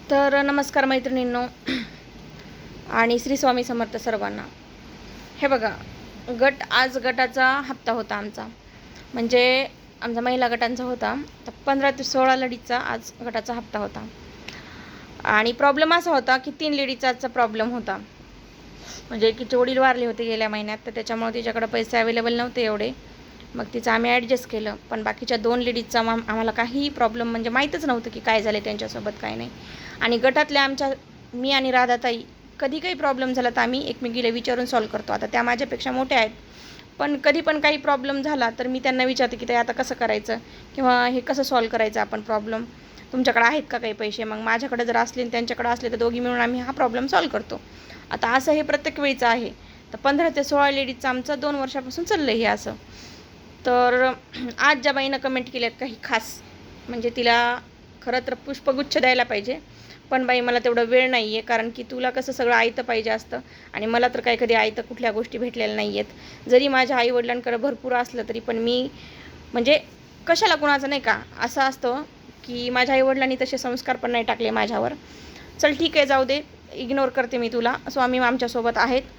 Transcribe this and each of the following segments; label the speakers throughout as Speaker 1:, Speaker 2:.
Speaker 1: तर नमस्कार मैत्रिणींनो आणि श्री स्वामी समर्थ सर्वांना. हे बघा, आज गटाचा हप्ता होता आमचा, म्हणजे आमचा महिला गटांचा होता. तर 15 ते 16 लेडीजचा आज गटाचा हप्ता होता. आणि प्रॉब्लेम असा होता की 3 लेडीजचा प्रॉब्लेम होता. म्हणजे की वडील वारले होते गेल्या महिन्यात, तर त्याच्यामुळे तिच्याकडे पैसे अवेलेबल नव्हते एवढे. मग तिचं आम्ही ॲडजस्ट केलं. पण बाकीच्या 2 लेडीजचा आम्हाला काहीही प्रॉब्लेम म्हणजे माहीतच नव्हतं की काय झालं त्यांच्यासोबत काय नाही. आणि गटातल्या आमच्या मी आणि राधाताई कधी काही प्रॉब्लेम झाला तर आम्ही एकमेकीला विचारून सॉल्व करतो. आता त्या माझ्यापेक्षा मोठ्या आहेत, पण कधी पण काही प्रॉब्लेम झाला तर मी त्यांना विचारते की ते आता कसं करायचं किंवा हे कसं सॉल्व करायचं आपण प्रॉब्लेम, तुमच्याकडे आहेत का काही पैसे. मग माझ्याकडे जर असले आणि त्यांच्याकडे असले तर दोघी मिळून आम्ही हा प्रॉब्लेम सॉल्व करतो. आता असं हे प्रत्येक वेळीचं आहे. तर 15 ते 16 लेडीजचं आमचं 2 वर्षापासून चाललं हे असं. तर आज ज्या बाईनं कमेंट केल्यात काही खास, म्हणजे तिला खरं तर पुष्पगुच्छ द्यायला पाहिजे, पण बाई मला तेवढं वेळ नाही आहे, कारण की तुला कसं सगळं आयतं पाहिजे असतं आणि मला तर काही कधी आयतं कुठल्या गोष्टी भेटलेल्या नाही आहेत. जरी माझ्या आईवडिलांकडे भरपूर असलं तरी पण मी म्हणजे कशाला कुणाचं नाही का असं असतं की माझ्या आईवडिलांनी तसे संस्कार पण नाही टाकले माझ्यावर. चल ठीक आहे, जाऊ दे, इग्नोर करते मी तुला. स्वामी आमच्यासोबत आहेत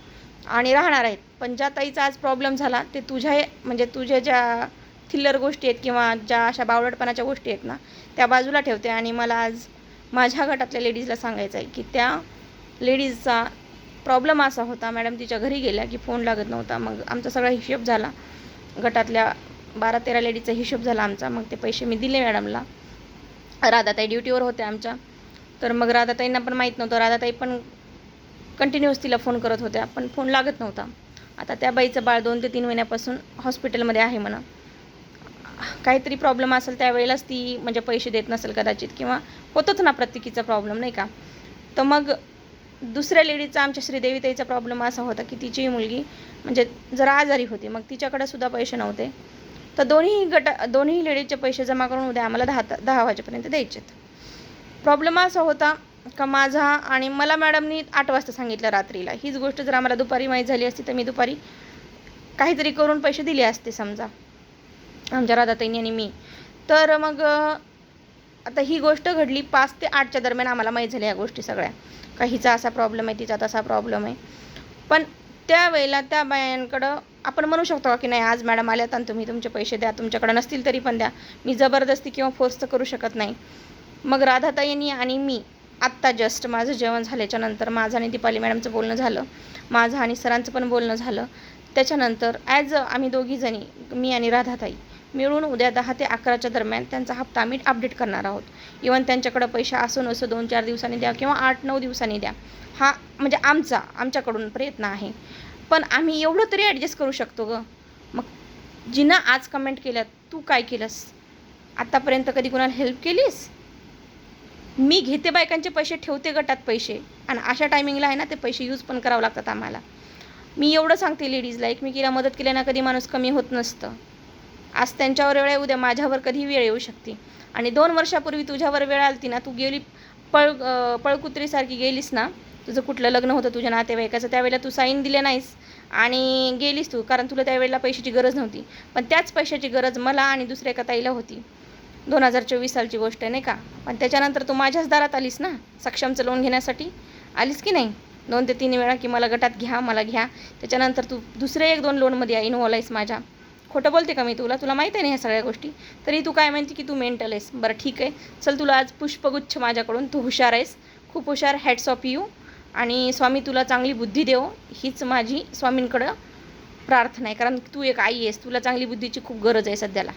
Speaker 1: आणि राहणार आहेत. पण ज्या ताईचा आज प्रॉब्लेम झाला ते तुझ्या ज्या थिल्लर गोष्टी आहेत किंवा ज्या अशा बावळटपणाच्या गोष्टी आहेत ना, त्या बाजूला ठेवते. आणि मला आज माझ्या गटातल्या लेडीजला सांगायचं आहे की त्या लेडीजचा प्रॉब्लेम असा होता, मॅडम तिच्या घरी गेल्या की फोन लागत नव्हता. मग आमचा सगळा हिशोब झाला, गटातल्या 12-13 लेडीजचा हिशोब झाला आमचा. मग ते पैसे मी दिले मॅडमला. राधाताई ड्युटीवर होत्या आमच्या, तर मग राधाताईंना पण माहीत नव्हतं. राधाताई पण कंटिन्यूअस तिला फोन करत होत्या, पण फोन लागत नव्हता. आता त्या बाईचं बाळ 2 ते 3 महिन्यापासून हॉस्पिटलमध्ये आहे म्हणा. काहीतरी प्रॉब्लेम असेल त्यावेळेलाच ती म्हणजे पैसे देत नसेल कदाचित, किंवा होतोच ना प्रत्येकीचा प्रॉब्लेम नाही का. तर मग दुसऱ्या लेडीजचा आमच्या श्रीदेवीताईचा प्रॉब्लेम असा होता की तिची मुलगी म्हणजे जरा आजारी होती. मग तिच्याकडे सुद्धा पैसे नव्हते. तर दोन्ही लेडीजचे पैसे जमा करून उद्या आम्हाला 10 वाजेपर्यंत द्यायचे. प्रॉब्लेम असा होता का माझा आणि मला मॅडमनी 8 वाजता सांगितलं रात्रीला. हीच गोष्ट जर आम्हाला दुपारी माहीत झाली असती तर मी दुपारी काहीतरी करून पैसे दिले असते समजा, आमच्या राधाताईंनी आणि मी. तर मग आता ही गोष्ट घडली 5 ते 8च्या दरम्यान आम्हाला माहीत झाल्या या गोष्टी सगळ्या, का हिचा असा प्रॉब्लेम आहे, तिचा तसा प्रॉब्लेम आहे. पण त्यावेळेला त्या बायांकडं आपण म्हणू शकतो की नाही, आज मॅडम आल्यात आणि तुम्ही तुमचे पैसे द्या, तुमच्याकडं नसतील तरी पण द्या. मी जबरदस्ती किंवा फोर्स तर करू शकत नाही. मग राधाताईंनी आणि मी आत्ता जस्ट माझं जेवण झाल्याच्या नंतर माझं आणि दीपाली मॅडमचं बोलणं झालं, माझं आणि सरांचं पण बोलणं झालं. त्याच्यानंतर आम्ही दोघीजणी, मी आणि राधाताई मिळून उद्या 10 ते 11च्या दरम्यान त्यांचा हप्ता आम्ही अपडेट करणार आहोत. इव्हन त्यांच्याकडं पैसे असो नसो 2-4 दिवसांनी द्या किंवा 8-9 दिवसांनी द्या, हा म्हणजे आमच्याकडून प्रयत्न आहे. पण आम्ही एवढं तरी ॲडजस्ट करू शकतो गं. मग जिनं आज कमेंट केल्यात, तू काय केलंस आत्तापर्यंत? कधी कोणाला हेल्प केलीस? मी घेते बायकांचे पैसे, ठेवते गटात पैसे, आणि अशा टायमिंगला आहे ना ते पैसे यूज पण करावं लागतात आम्हाला. मी एवढं सांगते लेडीजला, एकमेकीला मदत केल्यानं कधी माणूस कमी होत नसतं. आज त्यांच्यावर वेळ आहे, उद्या माझ्यावर कधी वेळ येऊ शकते. आणि 2 वर्षापूर्वी तुझ्यावर वेळ आली ना, तू गेली पळकुत्रीसारखी गेलीस ना. तुझं कुठलं लग्न होतं तुझ्या नातेवाईकाचं, त्यावेळेला तू साईन दिले नाहीस आणि गेलीस तू, कारण तुला त्यावेळेला पैशाची गरज नव्हती. पण त्याच पैशाची गरज मला आणि दुसऱ्या एका ताईला होती. 2024 सालची गोष्ट आहे नाही का. पण त्याच्यानंतर तू माझ्याच दारात आलीस ना, सक्षमचं लोन घेण्यासाठी आलीस की नाही 2 ते 3 वेळा, की मला गटात घ्या, मला घ्या. त्याच्यानंतर तू दुसरे 1-2 लोनमध्ये इन्व्हॉल्व आहेस माझ्या. खोटं बोलते का मी तुला माहीत आहे ना ह्या सगळ्या गोष्टी, तरी तू काय म्हणते की तू मेंटल आहेस. बरं ठीक आहे, चल, तुला आज पुष्पगुच्छ माझ्याकडून. तू हुशार आहेस, खूप हुशार. Hats off you. आणि स्वामी तुला चांगली बुद्धी देव, हीच माझी स्वामींकडं प्रार्थना आहे, कारण तू एक आई आहेस, तुला चांगली बुद्धीची खूप गरज आहे सध्याला.